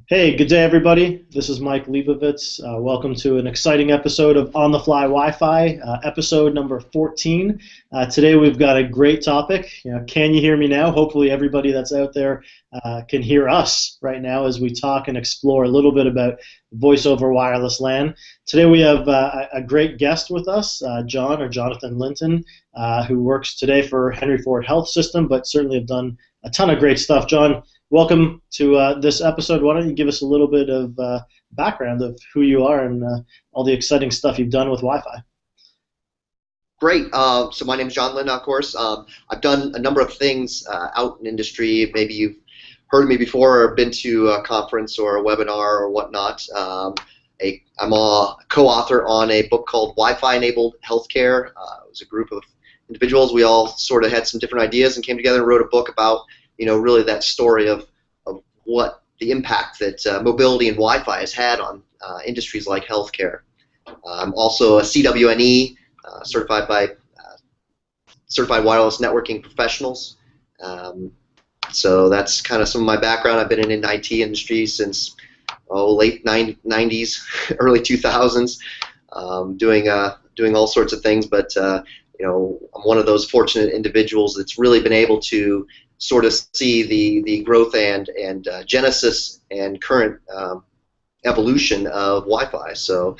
Hey, good day, everybody. This is Mike Leibovitz. Welcome to an exciting episode of On the Fly Wi-Fi, episode number 14. Today we've got a great topic. Can you hear me now? Hopefully, everybody that's out there can hear us right now as we talk and explore a little bit about voice over wireless LAN. Today we have a great guest with us, John or Jonathan Linton, who works today for Henry Ford Health System, but certainly have done a ton of great stuff. John, welcome to this episode. Why don't you give us a little bit of background of who you are and all the exciting stuff you've done with Wi-Fi? Great. So my name is John Lynn, of course. I've done a number of things out in industry. Maybe you've heard of me before or been to a conference or a webinar or whatnot. I'm a co-author on a book called Wi-Fi Enabled Healthcare. It was a group of individuals. We all sort of had some different ideas and came together and wrote a book about, really that story of what the impact that mobility and Wi-Fi has had on industries like healthcare. I'm also a CWNE, certified by Certified Wireless Networking Professionals. So that's kind of some of my background. I've been in the IT industry since late 90s, early 2000s, doing all sorts of things. But I'm one of those fortunate individuals that's really been able to sort of see the growth and genesis and current evolution of Wi-Fi. So,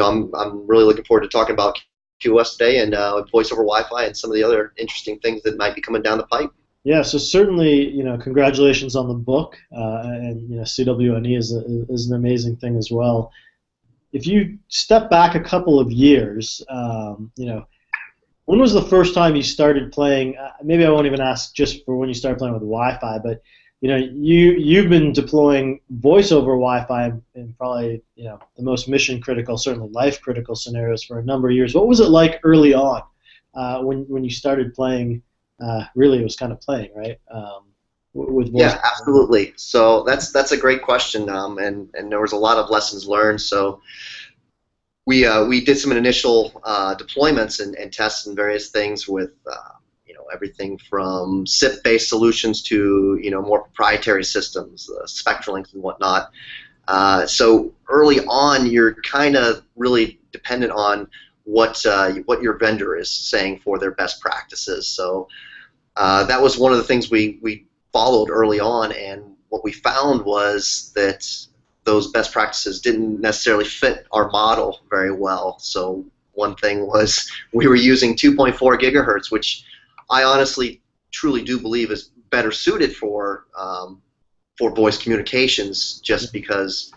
I'm really looking forward to talking about QoS today and voice over Wi-Fi and some of the other interesting things that might be coming down the pipe. Yeah, so certainly, congratulations on the book, and CWNE is an amazing thing as well. If you step back a couple of years, when was the first time you started playing? Maybe I won't even ask just for when you started playing with Wi-Fi, but you've been deploying voice over Wi-Fi in probably the most mission critical, certainly life critical scenarios for a number of years. What was it like early on when you started playing? Really, it was kind of playing, right? With voice. Yeah, absolutely. So that's a great question, and there was a lot of lessons learned. So we did some initial deployments and tests and various things with everything from SIP-based solutions to more proprietary systems, SpectraLinks and whatnot. So early on, you're kind of really dependent on what your vendor is saying for their best practices. So that was one of the things we followed early on, and what we found was that those best practices didn't necessarily fit our model very well. So one thing was we were using 2.4 gigahertz, which I honestly truly do believe is better suited for voice communications, just because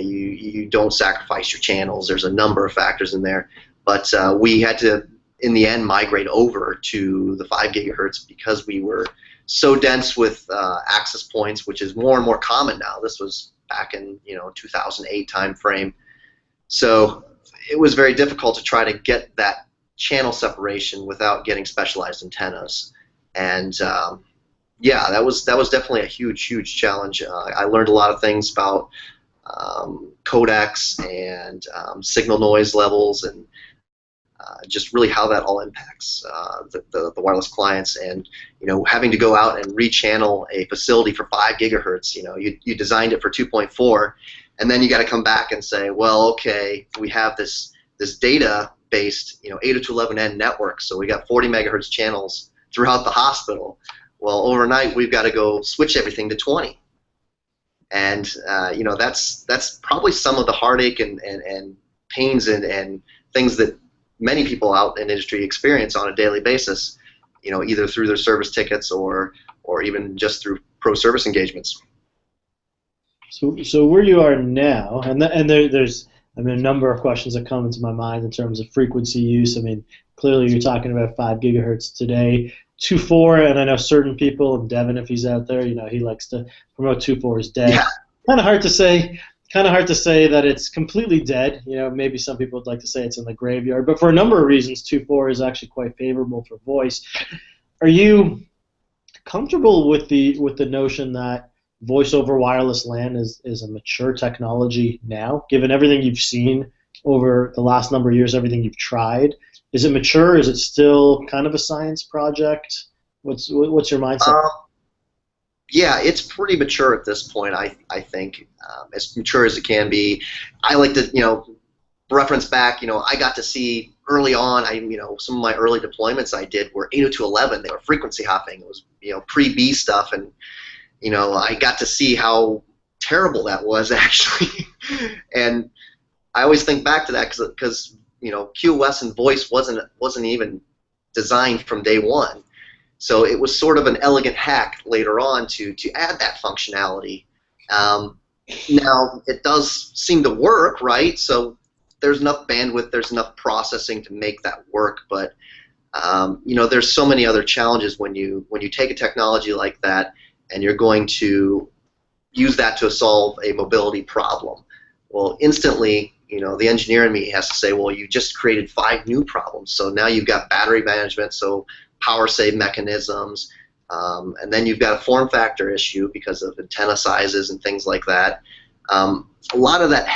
you don't sacrifice your channels. There's a number of factors in there, but we had to, in the end, migrate over to the 5 gigahertz because we were so dense with access points, which is more and more common now. This was back in 2008 time frame, so it was very difficult to try to get that channel separation without getting specialized antennas. And yeah, that was definitely a huge challenge. I learned a lot of things about codecs and signal noise levels and just really how that all impacts the wireless clients, and having to go out and rechannel a facility for 5 gigahertz. You designed it for 2.4, and then you got to come back and say, well, okay, we have this data-based 802.11n network, so we got 40 megahertz channels throughout the hospital. Well, overnight we've got to go switch everything to 20, and that's probably some of the heartache and pains and things that many people out in industry experience on a daily basis, either through their service tickets or even just through pro service engagements. So where you are now, and there's a number of questions that come into my mind in terms of frequency use. Clearly you're talking about 5 gigahertz today. 2.4, and I know certain people, and Devin, if he's out there, he likes to promote 2.4 is dead. Yeah. Kind of hard to say that it's completely dead. Maybe some people would like to say it's in the graveyard, but for a number of reasons, 2.4 is actually quite favorable for voice. Are you comfortable with the notion that voice over wireless LAN is a mature technology now, given everything you've seen over the last number of years, everything you've tried? Is it mature? Is it still kind of a science project? What's your mindset? Yeah, it's pretty mature at this point. I think as mature as it can be. I like to reference back. I got to see early on. Some of my early deployments I did were 802.11. They were frequency hopping. It was pre-B stuff, and I got to see how terrible that was actually. And I always think back to that because QoS and voice wasn't even designed from day one. So it was sort of an elegant hack later on to add that functionality. Now it does seem to work, right? So there's enough bandwidth, there's enough processing to make that work, but there's so many other challenges when you take a technology like that and you're going to use that to solve a mobility problem. Well, instantly, the engineer in me has to say, well, you just created 5 new problems. So now you've got battery management, so power save mechanisms, and then you've got a form factor issue because of antenna sizes and things like that. A lot of that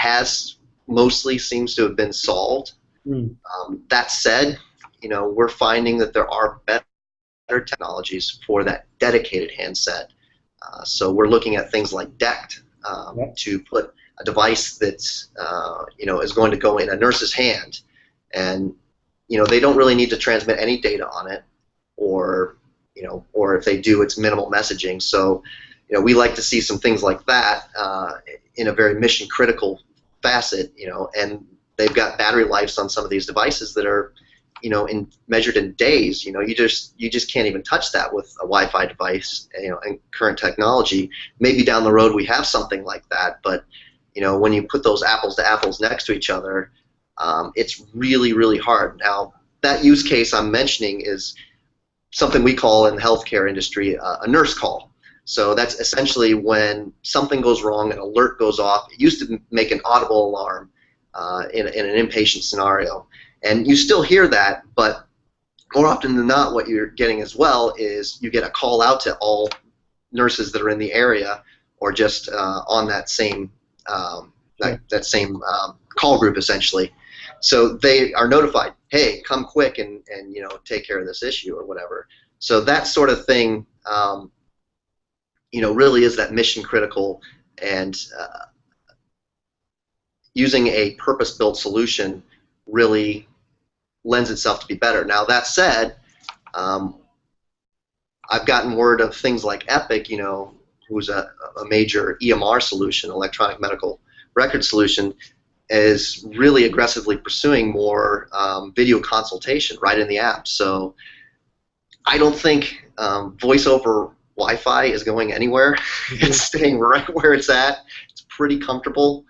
mostly seems to have been solved. That said, we're finding that there are better technologies for that dedicated handset. So we're looking at things like DECT to put a device that's is going to go in a nurse's hand, and they don't really need to transmit any data on it, or if they do, it's minimal messaging. So we like to see some things like that in a very mission critical facet, and they've got battery lives on some of these devices that are measured in days. You just can't even touch that with a Wi-Fi device, and current technology. Maybe down the road we have something like that, but when you put those apples to apples next to each other, it's really, really hard. Now, that use case I'm mentioning is something we call in the healthcare industry a nurse call. So that's essentially when something goes wrong, an alert goes off. It used to make an audible alarm in an inpatient scenario. And you still hear that, but more often than not, what you're getting as well is you get a call out to all nurses that are in the area, or just on that same call group essentially. So they are notified, hey, come quick and take care of this issue or whatever. So that sort of thing, really is that mission critical, and using a purpose-built solution really lends itself to be better. Now that said, I've gotten word of things like Epic, who's a major EMR solution, electronic medical record solution, is really aggressively pursuing more video consultation right in the app. So I don't think voice over Wi-Fi is going anywhere. It's staying right where it's at. It's pretty comfortable.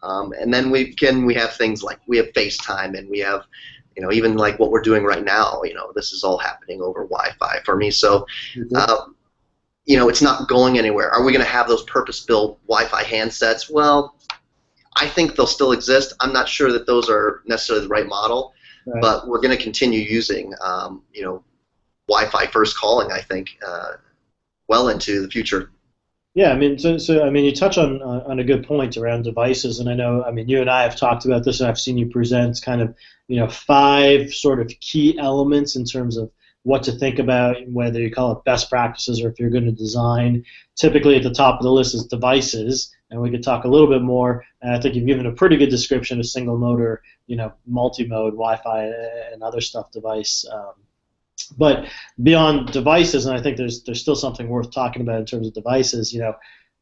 And then we have things like we have FaceTime, and we have even like what we're doing right now. This is all happening over Wi-Fi for me. So it's not going anywhere. Are we going to have those purpose-built Wi-Fi handsets? Well, I think they'll still exist. I'm not sure that those are necessarily the right model, but we're going to continue using Wi-Fi first calling, I think, well into the future. Yeah, I mean, so I mean, you touch on a good point around devices, and I know, I mean, you and I have talked about this, and I've seen you present kind of 5 sort of key elements in terms of what to think about, whether you call it best practices or if you're going to design. Typically at the top of the list is devices, and we could talk a little bit more. And I think you've given a pretty good description of single motor, multi-mode, Wi-Fi, and other stuff device. But beyond devices, and I think there's still something worth talking about in terms of devices,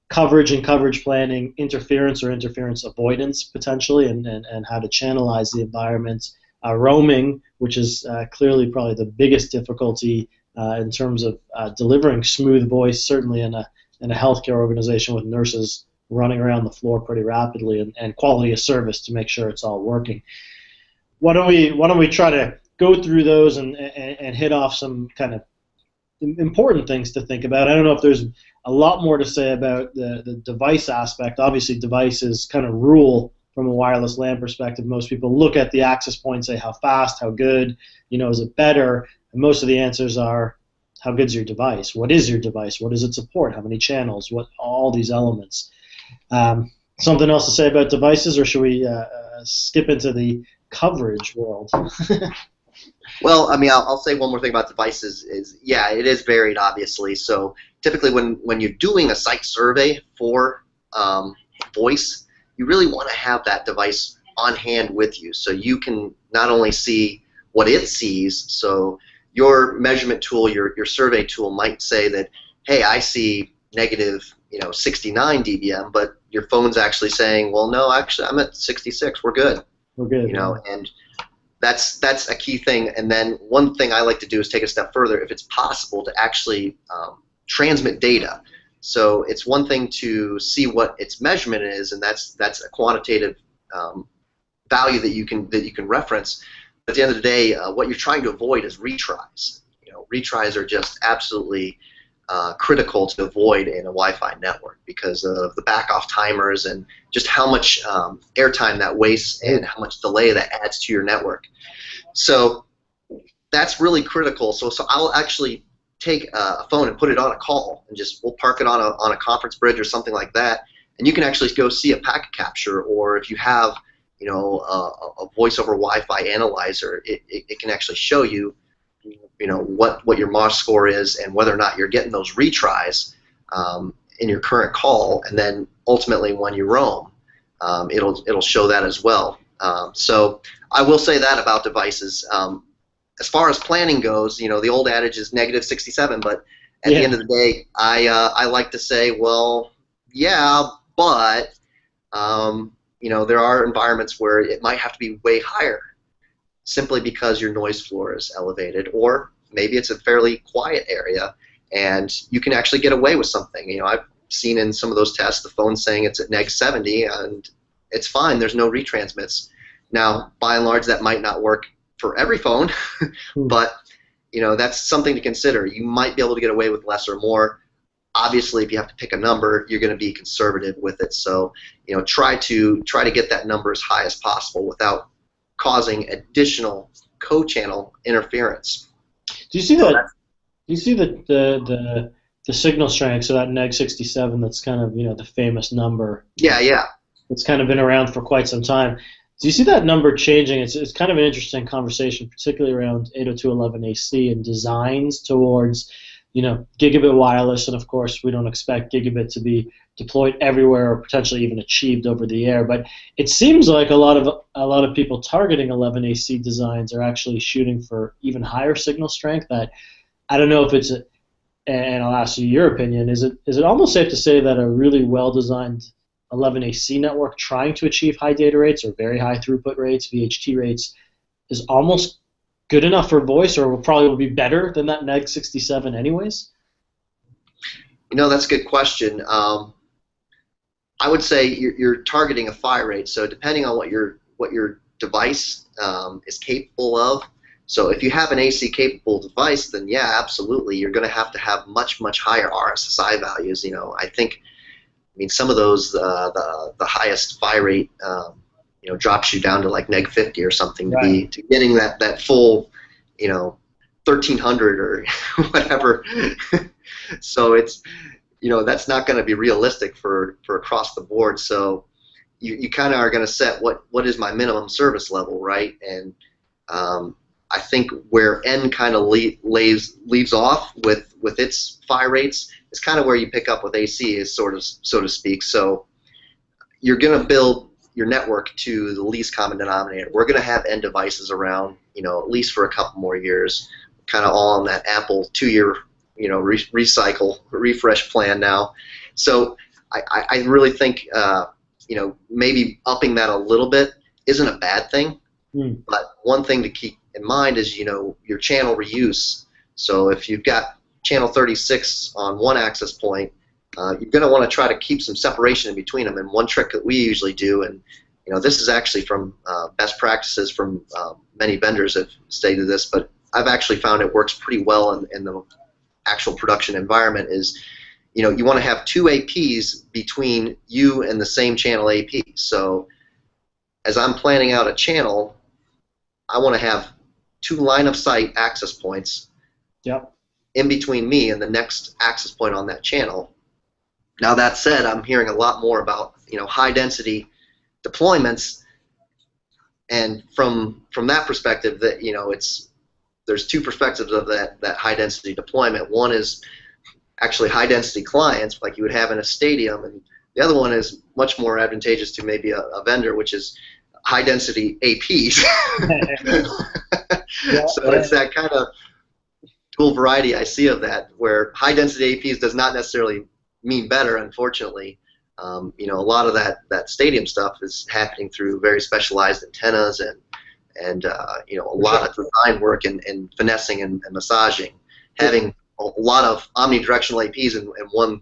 coverage and coverage planning, interference or interference avoidance potentially, and how to channelize the environment. Roaming, which is clearly probably the biggest difficulty in terms of delivering smooth voice, certainly in a healthcare organization with nurses running around the floor pretty rapidly, and quality of service to make sure it's all working. Why don't we try to go through those and hit off some kind of important things to think about. I don't know if there's a lot more to say about the device aspect. Obviously, devices kind of rule from a wireless LAN perspective. Most people look at the access point and say, how fast, how good, is it better? And most of the answers are, how good's your device? What is your device? What does it support? How many channels? What all these elements? Something else to say about devices, or should we skip into the coverage world? Well, I mean, I'll say one more thing about devices is, yeah, it is varied, obviously. So typically when you're doing a site survey for voice, you really want to have that device on hand with you so you can not only see what it sees, so your measurement tool, your survey tool might say that, hey, I see negative 69 dBm, but your phone's actually saying, well, no, actually, I'm at 66. We're good. We're good. And that's a key thing. And then one thing I like to do is take a step further, if it's possible, to actually transmit data. So it's one thing to see what its measurement is, and that's a quantitative value that you can reference. But at the end of the day, what you're trying to avoid is retries. Retries are just absolutely critical to avoid in a Wi-Fi network because of the back-off timers and just how much airtime that wastes and how much delay that adds to your network. So that's really critical. So I'll actually take a phone and put it on a call, and we'll park it on a conference bridge or something like that, and you can actually go see a packet capture, or if you have a voice over Wi-Fi analyzer, it can actually show you what your MOS score is and whether or not you're getting those retries in your current call, and then ultimately when you roam, it'll show that as well. So I will say that about devices. As far as planning goes, the old adage is negative 67, but at the end of the day, I like to say, well, yeah, but there are environments where it might have to be way higher, simply because your noise floor is elevated, or maybe it's a fairly quiet area and you can actually get away with something. I've seen in some of those tests the phone saying it's at neg 70 and it's fine, there's no retransmits. Now, by and large, that might not work for every phone, but that's something to consider. You might be able to get away with less or more. Obviously, if you have to pick a number, you're going to be conservative with it. So, try to get that number as high as possible without causing additional co-channel interference. Do you see that? Do you see the signal strength? So that neg 67, that's kind of the famous number. Yeah. It's kind of been around for quite some time. Do you see that number changing? It's kind of an interesting conversation, particularly around 802.11ac and designs towards gigabit wireless, and of course we don't expect gigabit to be deployed everywhere or potentially even achieved over the air. But it seems like a lot of people targeting 11ac designs are actually shooting for even higher signal strength. That I don't know if it's, and I'll ask you your opinion. Is it almost safe to say that a really well-designed 11ac network trying to achieve high data rates or very high throughput rates, VHT rates, is almost good enough for voice, or will probably be better than that neg 67 anyways? That's a good question. I would say you're targeting a PHY rate, so depending on what your device is capable of. So if you have an AC capable device, then yeah, absolutely, you're going to have much higher RSSI values. Some of those the highest PHY rate drops you down to like neg 50 or something, right, to getting that full 1300 or whatever. So it's that's not going to be realistic for across the board. So you kind of are going to set what is my minimum service level, right? And I think where N kind of leaves off with its PHY rates is kind of where you pick up with AC, is so to speak. So you're going to build your network to the least common denominator. We're going to have N devices around, at least for a couple more years, kind of all on that Apple 2-year, refresh plan now. So I really think, maybe upping that a little bit isn't a bad thing. But one thing to keep in mind is, your channel reuse. So if you've got channel 36 on one access point, you're going to want to try to keep some separation in between them. And one trick that we usually do, and this is actually from best practices from many vendors have stated this, but I've actually found it works pretty well in the actual production environment, is you want to have two APs between you and the same channel AP. So as I'm planning out a channel, I want to have two line of sight access points in between me and the next access point on that channel. Now that said, I'm hearing a lot more about high density deployments, and from that perspective, that there's two perspectives of that high density deployment. One is actually high density clients like you would have in a stadium, and the other one is much more advantageous to maybe a vendor, which is high density APs. So it's that kind of dual variety I see of that, where high density APs does not necessarily mean better, unfortunately. You know, a lot of that stadium stuff is happening through very specialized antennas and you know, a lot of design work and finessing and massaging. Having a lot of omnidirectional APs in one,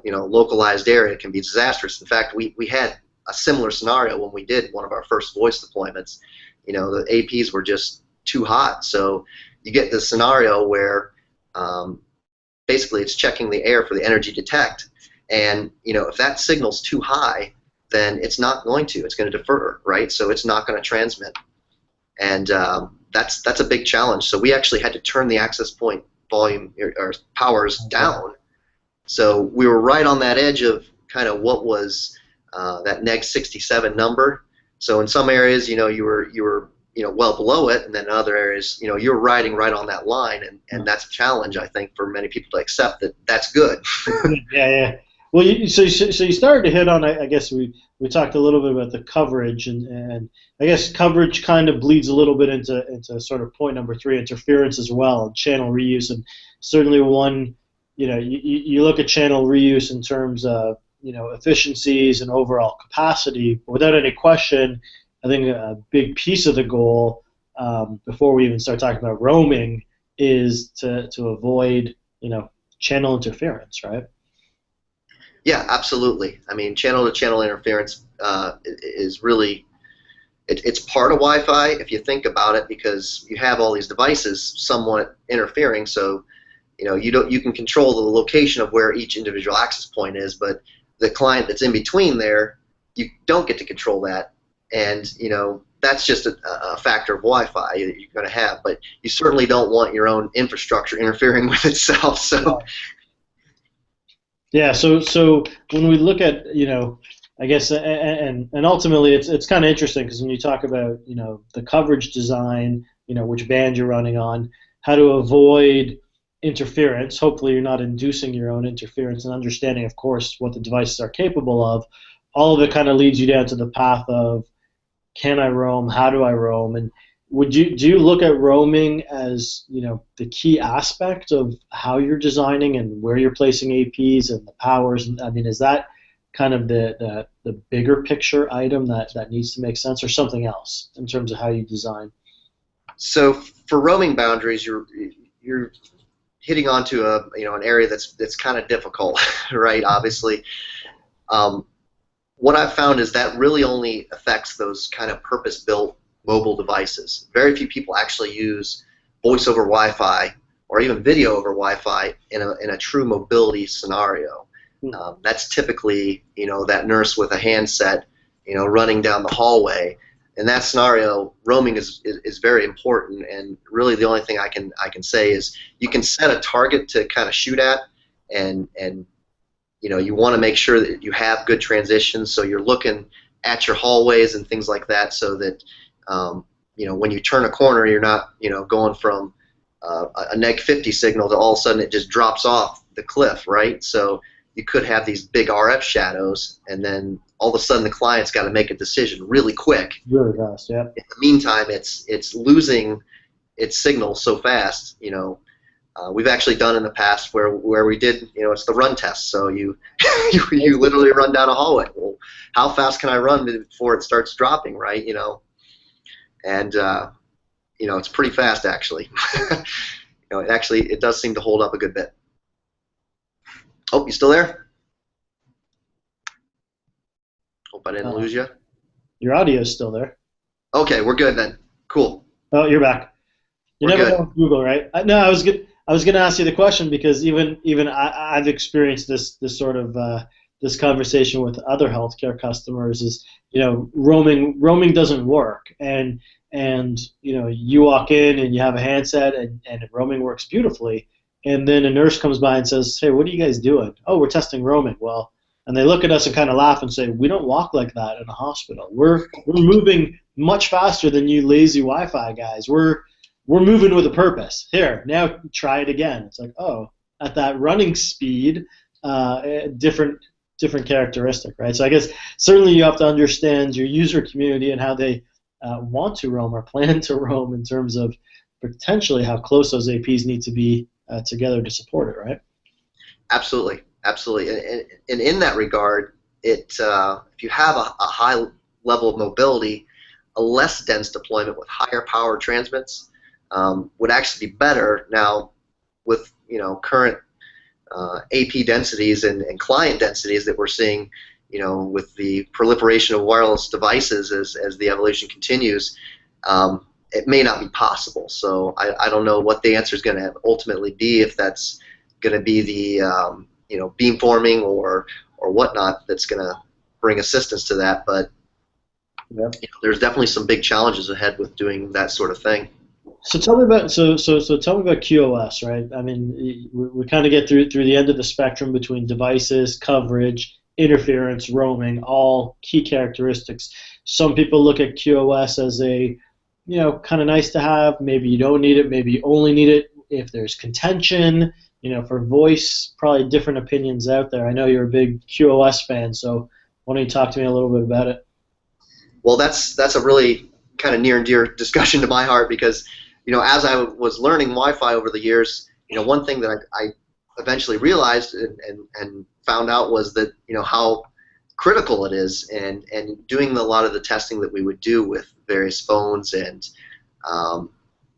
you know, localized area can be disastrous. In fact, we had a similar scenario when we did one of our first voice deployments. You know, the APs were just too hot, so you get this scenario where basically it's checking the air for the energy detect, and you know, if that signal's too high, then it's not going to. It's going to defer, right? So it's not going to transmit, and that's a big challenge. So we actually had to turn the access point volume or powers down. So we were right on that edge of kind of what was that neg 67 number. So in some areas, you know, you were you know, well below it, and then in other areas, you know, you're riding right on that line, and that's a challenge, I think, for many people to accept that that's good. Yeah. Well, so you started to hit on, I guess we talked a little bit about the coverage, and I guess coverage kind of bleeds a little bit into sort of point number 3, interference as well, and channel reuse, and certainly one, you know, you look at channel reuse in terms of, you know, efficiencies and overall capacity. Without any question, I think a big piece of the goal, before we even start talking about roaming, is to avoid, you know, channel interference, right? Yeah, absolutely. I mean, channel-to-channel interference is really, it's part of Wi-Fi if you think about it, because you have all these devices somewhat interfering. So, you know, you can control the location of where each individual access point is, but the client that's in between there, you don't get to control that. And, you know, that's just a factor of Wi-Fi you're going to have, but you certainly don't want your own infrastructure interfering with itself. So, yeah. So when we look at, you know, I guess, and ultimately it's kind of interesting, because when you talk about, you know, the coverage design, you know, which band you're running on, how to avoid interference. Hopefully, you're not inducing your own interference, and understanding, of course, what the devices are capable of. All of it kind of leads you down to the path of, can I roam? How do I roam? And do you look at roaming as, you know, the key aspect of how you're designing and where you're placing APs and the powers? I mean, is that kind of the bigger picture item that needs to make sense, or something else in terms of how you design? So for roaming boundaries, you're hitting onto an area that's kind of difficult, right? Obviously. What I've found is that really only affects those kind of purpose-built mobile devices. Very few people actually use voice over Wi-Fi or even video over Wi-Fi in a true mobility scenario. That's typically, you know, that nurse with a handset, you know, running down the hallway. In that scenario, roaming is very important, and really the only thing I can say is you can set a target to kind of shoot at, and you know, you want to make sure that you have good transitions, so you're looking at your hallways and things like that, so that you know, when you turn a corner, you're not, you know, going from a neg 50 signal to all of a sudden it just drops off the cliff, right? So you could have these big RF shadows, and then all of a sudden the client's got to make a decision really quick. Really fast, yeah. In the meantime, it's losing its signal so fast, you know. We've actually done in the past where we did, you know, it's the run test. So you you literally run down a hallway. Well, how fast can I run before it starts dropping, right? You know, and you know, it's pretty fast actually. You know, it does seem to hold up a good bit. Oh, you still there? Hope I didn't lose you. Your audio is still there. Okay, we're good then. Cool. Oh, you're back. You never know with Google, right? No, I was going to ask you the question, because even I've experienced this sort of this conversation with other healthcare customers. Is, you know, roaming doesn't work, and you know, you walk in and you have a handset and roaming works beautifully, and then a nurse comes by and says, "Hey, what are you guys doing?" "Oh, we're testing roaming." Well, and they look at us and kind of laugh and say, "We don't walk like that in a hospital. We're moving much faster than you lazy Wi-Fi guys. We're we're moving with a purpose. Here, now try it again. It's like, oh, at that running speed, different characteristic, right? So I guess certainly you have to understand your user community and how they want to roam or plan to roam in terms of potentially how close those APs need to be together to support it, right? Absolutely, absolutely. And in that regard, if you have a high level of mobility, a less dense deployment with higher power transmits would actually be better. Now, with current AP densities and client densities that we're seeing, with the proliferation of wireless devices as the evolution continues, it may not be possible. So I don't know what the answer is going to ultimately be, if that's going to be the beamforming or whatnot that's going to bring assistance to that. But there's definitely some big challenges ahead with doing that sort of thing. So tell me about tell me about QoS, right? I mean, we kind of get through the end of the spectrum between devices, coverage, interference, roaming, all key characteristics. Some people look at QoS as a kind of nice to have. Maybe you don't need it. Maybe you only need it if there's contention. For voice, probably different opinions out there. I know you're a big QoS fan, so why don't you talk to me a little bit about it? Well, that's a really kind of near and dear discussion to my heart, because as I was learning Wi-Fi over the years, one thing that I eventually realized and found out was that how critical it is, and doing a lot of the testing that we would do with various phones and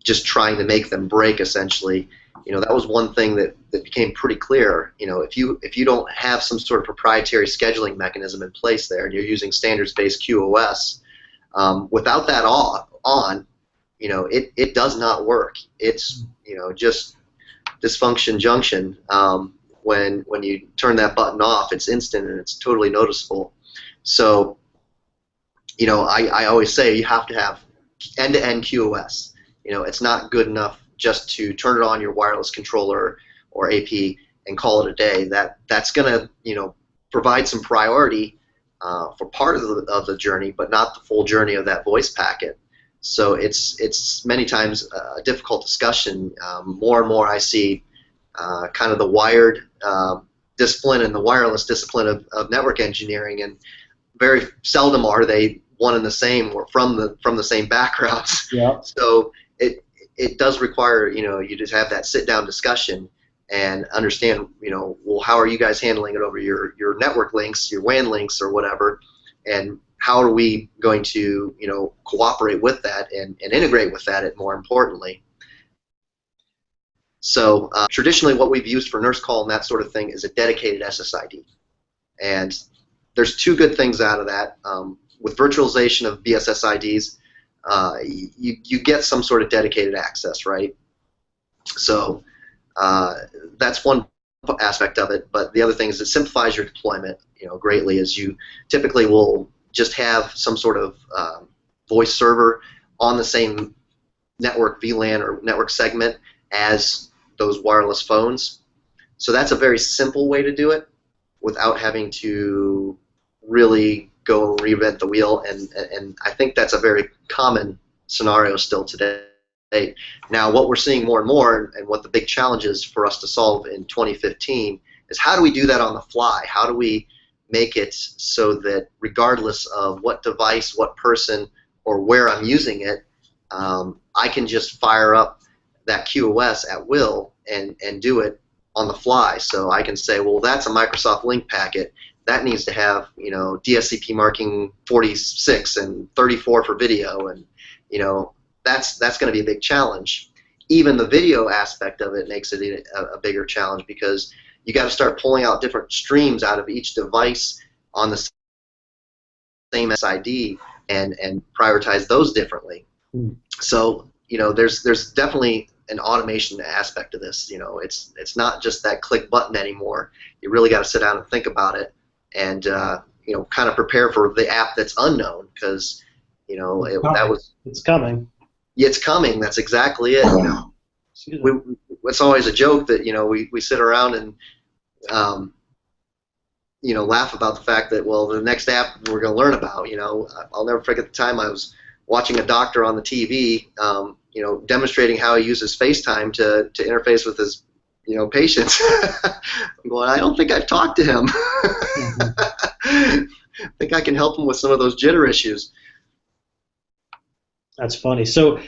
just trying to make them break, essentially. That was one thing that became pretty clear. If you don't have some sort of proprietary scheduling mechanism in place there, and you're using standards-based QoS, without that on, it does not work. It's just dysfunction junction. When you turn that button off, it's instant and it's totally noticeable. So, I always say you have to have end-to-end QoS. It's not good enough just to turn it on your wireless controller or AP and call it a day. That's going to provide some priority for part of the journey, but not the full journey of that voice packet. So it's many times a difficult discussion. More and more I see kind of the wired discipline and the wireless discipline of network engineering, and very seldom are they one and the same or from the same backgrounds. Yeah. So it does require you just have that sit down discussion and understand well, how are you guys handling it over your network links, your WAN links or whatever, and how are we going to cooperate with that and integrate with that, more importantly. So traditionally what we've used for nurse call and that sort of thing is a dedicated SSID, and there's two good things out of that. With virtualization of BSSIDs, you get some sort of dedicated access, right? So that's one aspect of it, but the other thing is it simplifies your deployment greatly, as you typically will just have some sort of voice server on the same network VLAN or network segment as those wireless phones. So that's a very simple way to do it without having to really go and reinvent the wheel, and I think that's a very common scenario still today. Now what we're seeing more and more, and what the big challenge is for us to solve in 2015, is how do we do that on the fly? How do we make it so that regardless of what device, what person, or where I'm using it, I can just fire up that QoS at will and do it on the fly. So I can say, well, that's a Microsoft Link packet. That needs to have DSCP marking 46 and 34 for video, and that's going to be a big challenge. Even the video aspect of it makes it a bigger challenge, because you got to start pulling out different streams out of each device on the same SID and prioritize those differently. So there's definitely an automation aspect to this. It's not just that click button anymore. You really got to sit down and think about it, and kind of prepare for the app that's unknown, because it's coming. It's coming. That's exactly it. It's always a joke that we sit around and laugh about the fact that, well, the next app we're going to learn about. I'll never forget the time I was watching a doctor on the TV, demonstrating how he uses FaceTime to interface with his patients. I'm going, I don't think I've talked to him. I think I can help him with some of those jitter issues. That's funny. So,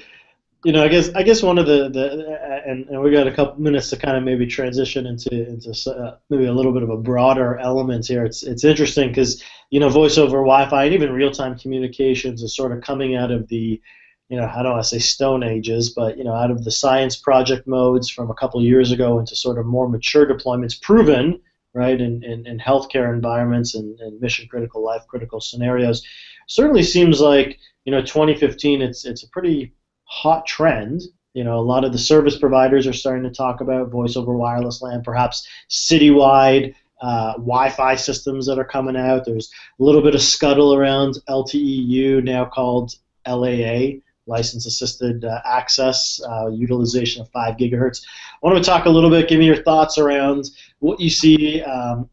I guess one of and we got a couple minutes to kind of maybe transition into maybe a little bit of a broader element here. It's interesting because voice over Wi-Fi and even real-time communications is sort of coming out of the I don't want to say stone ages, but out of the science project modes from a couple years ago into sort of more mature deployments, proven right in healthcare environments and mission critical, life critical scenarios. Certainly seems like 2015 it's a pretty hot trend. A lot of the service providers are starting to talk about voice over wireless LAN, perhaps citywide Wi-Fi systems that are coming out. There's a little bit of scuttle around LTE-U, now called LAA, license assisted access, utilization of 5 gigahertz. I want to talk a little bit, give me your thoughts around what you see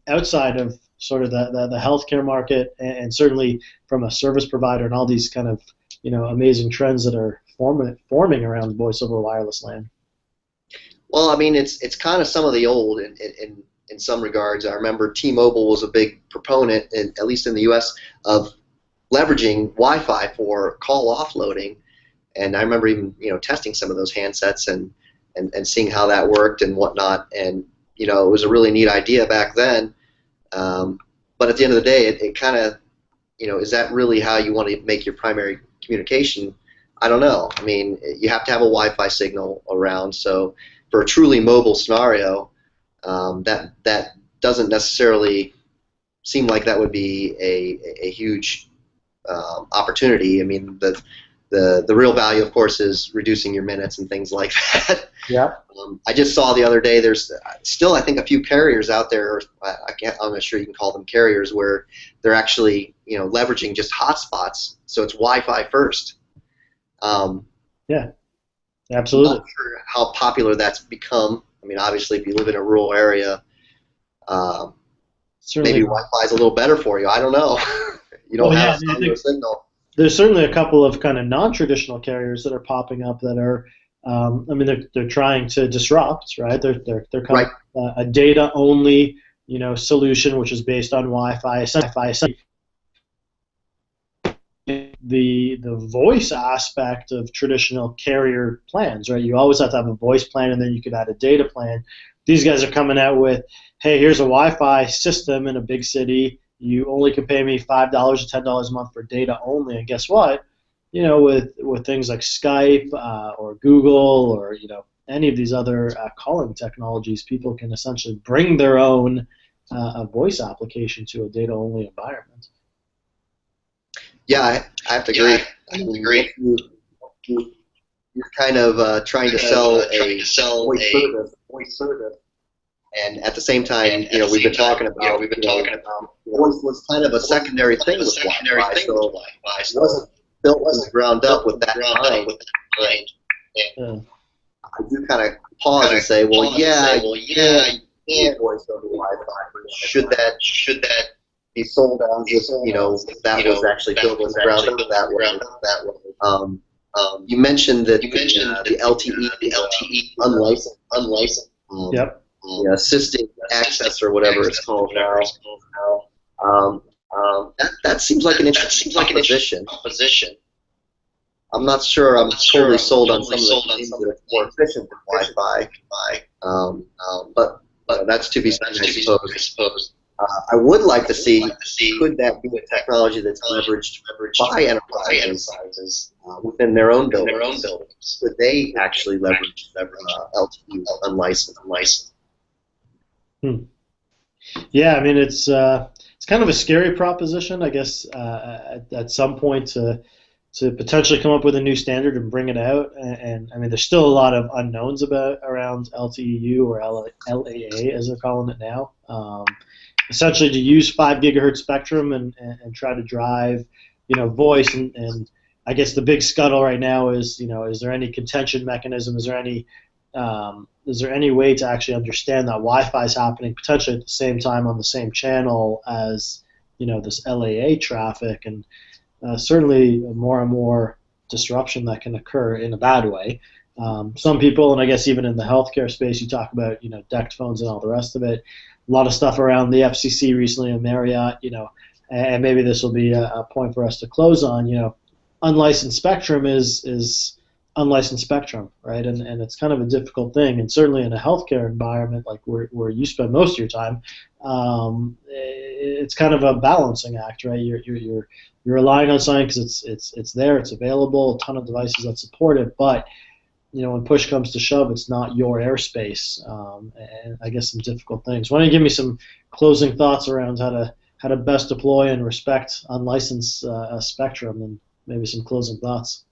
outside of sort of the healthcare market, and certainly from a service provider and all these kind of amazing trends that are forming around voice over wireless LAN. Well, I mean, it's kind of some of the old in some regards. I remember T-Mobile was a big proponent, at least in the U.S., of leveraging Wi-Fi for call offloading, and I remember even testing some of those handsets and seeing how that worked and whatnot. And it was a really neat idea back then. But at the end of the day, it kind of is that really how you want to make your primary communication? I don't know. I mean, you have to have a Wi-Fi signal around. So for a truly mobile scenario, that doesn't necessarily seem like that would be a huge opportunity. I mean, the real value, of course, is reducing your minutes and things like that. Yeah. I just saw the other day. There's still, I think, a few carriers out there. I'm not sure you can call them carriers, where they're actually leveraging just hotspots. So it's Wi-Fi first. Yeah, absolutely. I'm not sure how popular that's become. I mean, obviously, if you live in a rural area, maybe Wi-Fi is a little better for you. I don't know. You don't have a cellular signal. There's certainly a couple of kind of non-traditional carriers that are popping up that are, they're trying to disrupt, right? They're coming right. A data-only, solution which is based on Wi-Fi. The voice aspect of traditional carrier plans, right? You always have to have a voice plan, and then you could add a data plan. These guys are coming out with, hey, here's a Wi-Fi system in a big city. You only can pay me $5 or $10 a month for data only, and guess what? With things like Skype or Google or any of these other calling technologies, people can essentially bring their own voice application to a data-only environment. Yeah, I have to agree. I agree. You're kind of trying to sell a voice service. And at the same time, we've been talking about voice was kind of a secondary thing with Wi-Fi, so it wasn't built from the ground up with that in mind. And I do kind of pause and say, well, yeah, you can voice over Wi-Fi, but should that be sold as if that was actually built from the ground up that way? You mentioned that the LTE unlicensed. Yep. Assisted access or whatever it's called now. That seems like an interesting proposition. I'm not sure I'm totally sold on some of the things that are more efficient than Wi-Fi. But that's to be seen, I suppose. I would like to see, could that be a technology that's leveraged by enterprises within their own buildings? Could they actually leverage LTE unlicensed? Yeah, I mean it's kind of a scary proposition, I guess, at some point to potentially come up with a new standard and bring it out. And I mean, there's still a lot of unknowns around LTE-U or LAA as they're calling it now. Essentially, to use 5 gigahertz spectrum and try to drive, voice and I guess the big scuttle right now is, is there any contention mechanism? Is there any way to actually understand that Wi-Fi is happening potentially at the same time on the same channel as this LAA traffic? And certainly more and more disruption that can occur in a bad way. Some people, and I guess even in the healthcare space, you talk about DECT phones and all the rest of it. A lot of stuff around the FCC recently and Marriott, and maybe this will be a point for us to close on. Unlicensed spectrum is unlicensed spectrum, right? And it's kind of a difficult thing, and certainly in a healthcare environment like where you spend most of your time, it's kind of a balancing act, right? You're relying on something because it's there, it's available, a ton of devices that support it, but when push comes to shove, it's not your airspace, and I guess some difficult things. Why don't you give me some closing thoughts around how to best deploy and respect unlicensed spectrum, and maybe some closing thoughts.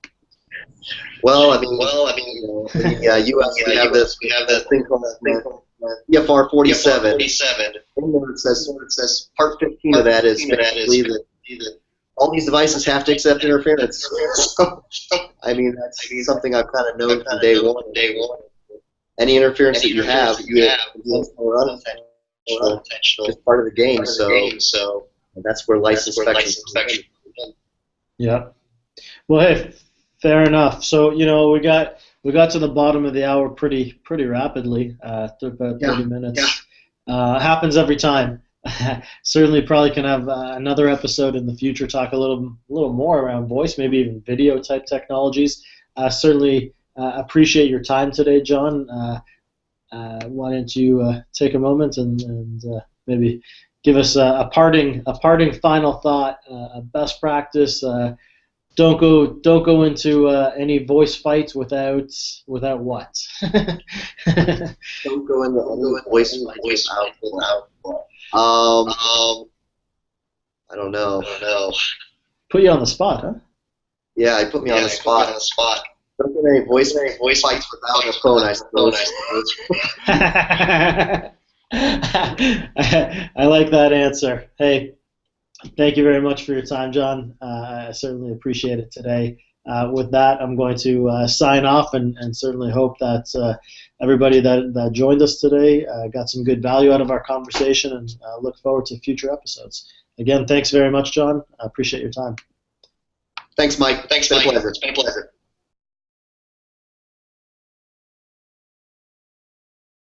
Well, I mean, in the U.S. we have this thing called EFR 47. It says Part 15 of that is basically that all these devices have to accept interference. So, I mean, that's something I've kind of known from day one. Any interference that you have, or unintentional, is part of the game. So that's where licensed spectrum comes in. Yeah. Well, hey, fair enough. So we got to the bottom of the hour pretty rapidly. Took about 30 minutes. Happens every time. Certainly, probably can have another episode in the future. Talk a little more around voice, maybe even video type technologies. Certainly appreciate your time today, John. Why don't you take a moment and maybe give us a parting final thought, a best practice. Don't go into any voice fights without what? Don't go into voice fights without what? I don't know. Put you on the spot, huh? Yeah, you put me on the spot. Don't get any voice fights without a phone, I suppose. I like that answer. Hey, thank you very much for your time, John. I certainly appreciate it today. With that, I'm going to sign off and certainly hope that everybody that joined us today got some good value out of our conversation, and look forward to future episodes. Again, thanks very much, John. I appreciate your time. Thanks, Mike. It's been a pleasure.